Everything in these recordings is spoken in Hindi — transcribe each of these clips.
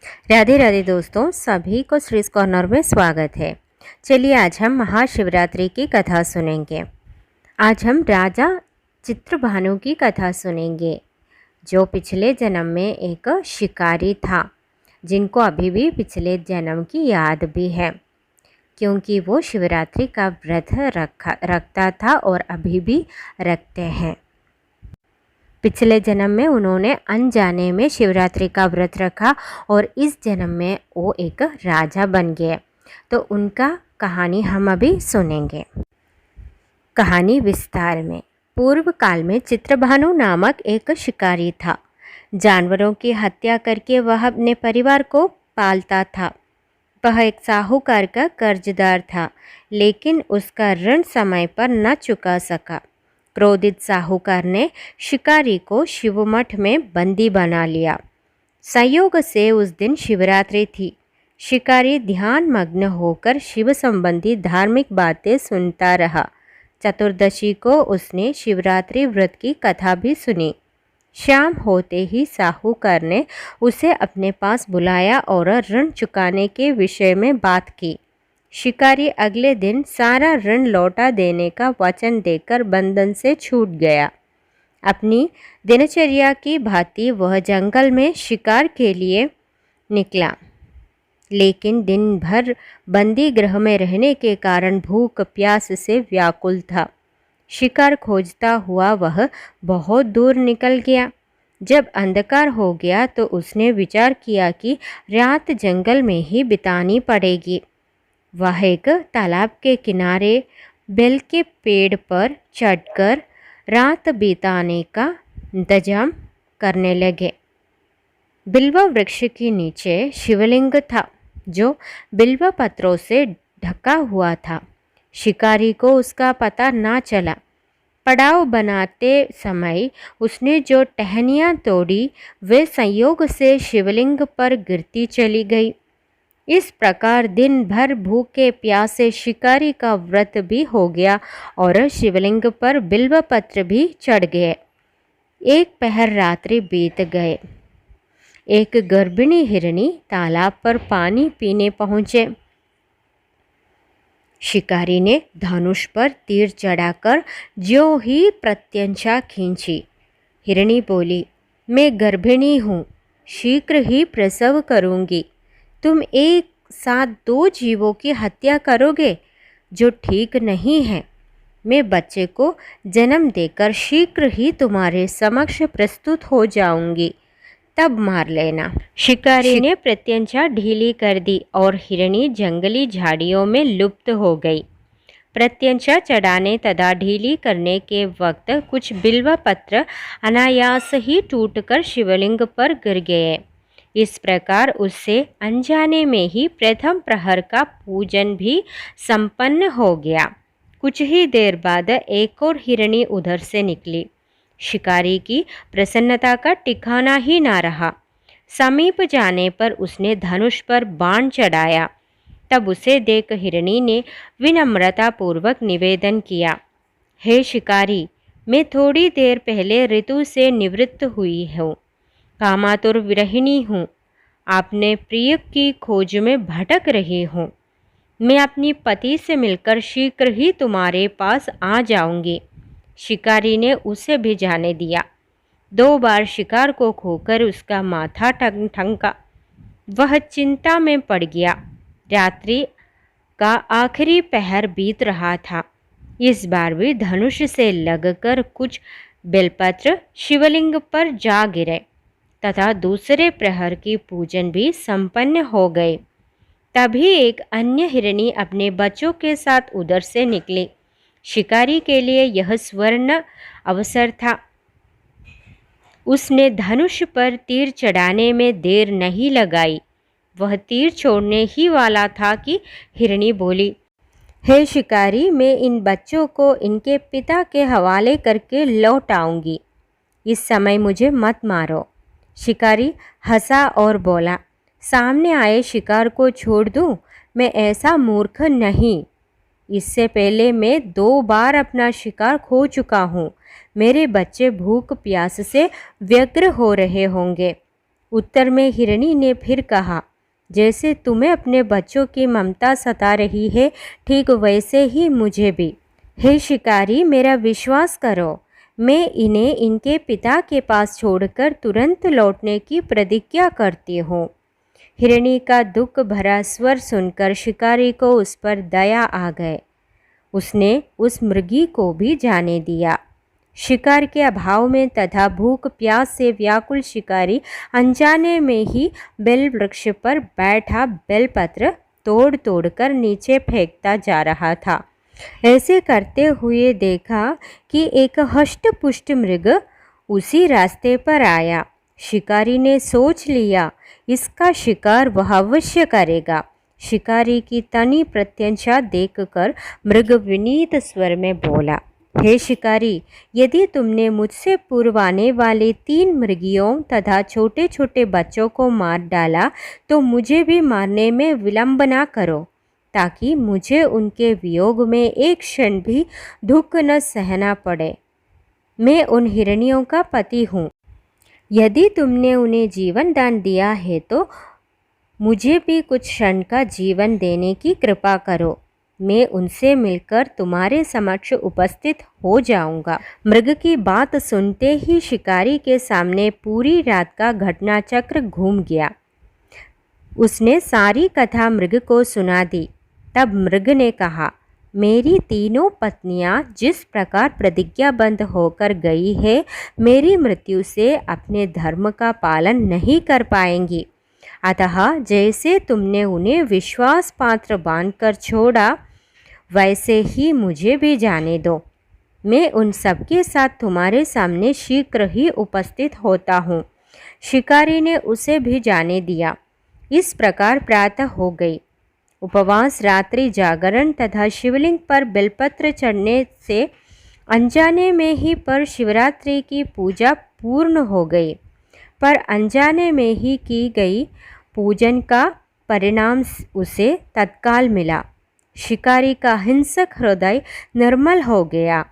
राधे राधे दोस्तों, सभी को श्रीज कॉर्नर में स्वागत है। चलिए आज हम महाशिवरात्रि की कथा सुनेंगे। आज हम राजा चित्रभानु की कथा सुनेंगे, जो पिछले जन्म में एक शिकारी था, जिनको अभी भी पिछले जन्म की याद भी है, क्योंकि वो शिवरात्रि का व्रत रखता था और अभी भी रखते हैं। पिछले जन्म में उन्होंने अनजाने में शिवरात्रि का व्रत रखा और इस जन्म में वो एक राजा बन गए। तो उनका कहानी हम अभी सुनेंगे। कहानी विस्तार में। पूर्व काल में चित्रभानु नामक एक शिकारी था। जानवरों की हत्या करके वह अपने परिवार को पालता था। वह एक साहूकार का कर्जदार था, लेकिन उसका ऋण समय पर न चुका सका। क्रोधित साहूकार ने शिकारी को शिवमठ में बंदी बना लिया। संयोग से उस दिन शिवरात्रि थी। शिकारी ध्यान मग्न होकर शिव संबंधी धार्मिक बातें सुनता रहा। चतुर्दशी को उसने शिवरात्रि व्रत की कथा भी सुनी। शाम होते ही साहूकार ने उसे अपने पास बुलाया और ऋण चुकाने के विषय में बात की। शिकारी अगले दिन सारा ऋण लौटा देने का वचन देकर बंधन से छूट गया। अपनी दिनचर्या की भांति वह जंगल में शिकार के लिए निकला, लेकिन दिन भर बंदी गृह में रहने के कारण भूख प्यास से व्याकुल था। शिकार खोजता हुआ वह बहुत दूर निकल गया। जब अंधकार हो गया तो उसने विचार किया कि रात जंगल में ही बितानी पड़ेगी। वह एक तालाब के किनारे बेल के पेड़ पर चढ़कर रात बिताने का इंतजाम करने लगे। बिल्व वृक्ष के नीचे शिवलिंग था, जो बिल्व पत्रों से ढका हुआ था। शिकारी को उसका पता ना चला। पड़ाव बनाते समय उसने जो टहनियाँ तोड़ी, वे संयोग से शिवलिंग पर गिरती चली गई। इस प्रकार दिन भर भूखे प्यासे शिकारी का व्रत भी हो गया और शिवलिंग पर बिल्व पत्र भी चढ़ गए। एक पहर रात्रि बीत गए। एक गर्भिणी हिरणी तालाब पर पानी पीने पहुँचे। शिकारी ने धनुष पर तीर चढ़ाकर ज्यों ही प्रत्यंचा खींची। हिरणी बोली, मैं गर्भिणी हूँ, शीघ्र ही प्रसव करूँगी। तुम एक साथ दो जीवों की हत्या करोगे, जो ठीक नहीं है। मैं बच्चे को जन्म देकर शीघ्र ही तुम्हारे समक्ष प्रस्तुत हो जाऊंगी, तब मार लेना। शिकारी ने प्रत्यंचा ढीली कर दी और हिरणी जंगली झाड़ियों में लुप्त हो गई। प्रत्यंचा चढ़ाने तथा ढीली करने के वक्त कुछ बिल्व पत्र अनायास ही टूटकर शिवलिंग पर गिर गए। इस प्रकार उससे अनजाने में ही प्रथम प्रहर का पूजन भी संपन्न हो गया। कुछ ही देर बाद एक और हिरणी उधर से निकली। शिकारी की प्रसन्नता का ठिकाना ही ना रहा। समीप जाने पर उसने धनुष पर बाण चढ़ाया। तब उसे देख हिरणी ने विनम्रतापूर्वक निवेदन किया, हे शिकारी, मैं थोड़ी देर पहले ऋतु से निवृत्त हुई हूँ। कामातुर विरहिणी हूँ। आपने प्रिय की खोज में भटक रही हूँ। मैं अपनी पति से मिलकर शीघ्र ही तुम्हारे पास आ जाऊंगी। शिकारी ने उसे भी जाने दिया। 2 बार शिकार को खोकर उसका माथा ठनका। वह चिंता में पड़ गया। रात्रि का आखिरी पहर बीत रहा था। इस बार भी धनुष से लगकर कुछ बेलपत्र शिवलिंग पर जा गिरे तथा दूसरे प्रहर की पूजन भी संपन्न हो गए। तभी एक अन्य हिरणी अपने बच्चों के साथ उधर से निकली। शिकारी के लिए यह स्वर्ण अवसर था। उसने धनुष पर तीर चढ़ाने में देर नहीं लगाई। वह तीर छोड़ने ही वाला था कि हिरणी बोली, हे शिकारी, मैं इन बच्चों को इनके पिता के हवाले करके लौट आऊंगी। इस समय मुझे मत मारो। शिकारी हंसा और बोला, सामने आए शिकार को छोड़ दूं? मैं ऐसा मूर्ख नहीं। इससे पहले मैं 2 बार अपना शिकार खो चुका हूँ। मेरे बच्चे भूख प्यास से व्यग्र हो रहे होंगे। उत्तर में हिरणी ने फिर कहा, जैसे तुम्हें अपने बच्चों की ममता सता रही है, ठीक वैसे ही मुझे भी। हे शिकारी, मेरा विश्वास करो, मैं इन्हें इनके पिता के पास छोड़कर तुरंत लौटने की प्रतिज्ञा करती हूँ। हिरणी का दुख भरा स्वर सुनकर शिकारी को उस पर दया आ गए। उसने उस मृगी को भी जाने दिया। शिकार के अभाव में तथा भूख प्यास से व्याकुल शिकारी अनजाने में ही बेल वृक्ष पर बैठा बेलपत्र तोड़ तोड़ कर नीचे फेंकता जा रहा था। ऐसे करते हुए देखा कि एक हष्ट-पुष्ट मृग उसी रास्ते पर आया। शिकारी ने सोच लिया, इसका शिकार वह अवश्य करेगा। शिकारी की तनी प्रत्यंशा देखकर मृग विनीत स्वर में बोला, हे शिकारी, यदि तुमने मुझसे पूर्व आने वाले 3 मृगियों तथा छोटे छोटे बच्चों को मार डाला तो मुझे भी मारने में विलंब ना करो, ताकि मुझे उनके वियोग में एक क्षण भी दुख न सहना पड़े। मैं उन हिरणियों का पति हूँ। यदि तुमने उन्हें जीवन दान दिया है तो मुझे भी कुछ क्षण का जीवन देने की कृपा करो। मैं उनसे मिलकर तुम्हारे समक्ष उपस्थित हो जाऊंगा। मृग की बात सुनते ही शिकारी के सामने पूरी रात का घटनाचक्र घूम गया। उसने सारी कथा मृग को सुना दी। तब मृग ने कहा, मेरी तीनों पत्नियां जिस प्रकार प्रतिज्ञाबद्ध होकर गई है, मेरी मृत्यु से अपने धर्म का पालन नहीं कर पाएंगी। अतः जैसे तुमने उन्हें विश्वास पात्र बांधकर छोड़ा, वैसे ही मुझे भी जाने दो। मैं उन सबके साथ तुम्हारे सामने शीघ्र ही उपस्थित होता हूँ। शिकारी ने उसे भी जाने दिया। इस प्रकार प्रातः हो गई। उपवास, रात्रि जागरण तथा शिवलिंग पर बेलपत्र चढ़ने से अनजाने में ही पर शिवरात्रि की पूजा पूर्ण हो गई। पर अनजाने में ही की गई पूजन का परिणाम उसे तत्काल मिला। शिकारी का हिंसक हृदय निर्मल हो गया।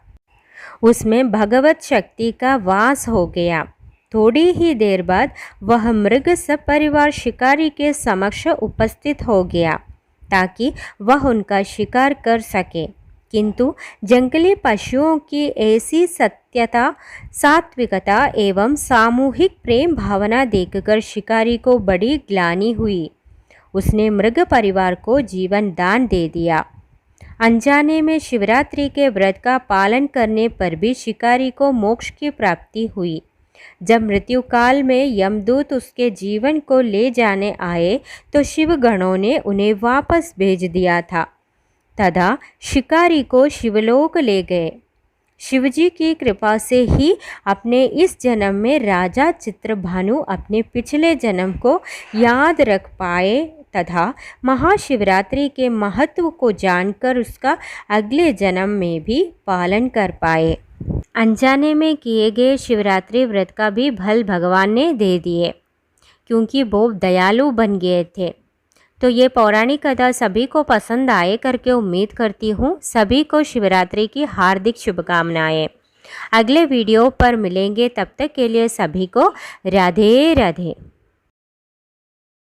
उसमें भगवत शक्ति का वास हो गया। थोड़ी ही देर बाद वह मृग सपरिवार शिकारी के समक्ष उपस्थित हो गया, ताकि वह उनका शिकार कर सके। किंतु जंगली पशुओं की ऐसी सत्यता, सात्विकता एवं सामूहिक प्रेम भावना देखकर शिकारी को बड़ी ग्लानि हुई। उसने मृग परिवार को जीवन दान दे दिया। अनजाने में शिवरात्रि के व्रत का पालन करने पर भी शिकारी को मोक्ष की प्राप्ति हुई। जब मृत्यु काल में यमदूत उसके जीवन को ले जाने आए तो शिवगणों ने उन्हें वापस भेज दिया था तथा शिकारी को शिवलोक ले गए। शिवजी की कृपा से ही अपने इस जन्म में राजा चित्रभानु अपने पिछले जन्म को याद रख पाए तथा महाशिवरात्रि के महत्व को जानकर उसका अगले जन्म में भी पालन कर पाए। अनजाने में किए गए शिवरात्रि व्रत का भी फल भगवान ने दे दिए, क्योंकि वो दयालु बन गए थे। तो ये पौराणिक कथा सभी को पसंद आए करके उम्मीद करती हूँ। सभी को शिवरात्रि की हार्दिक शुभकामनाएं। अगले वीडियो पर मिलेंगे, तब तक के लिए सभी को राधे राधे।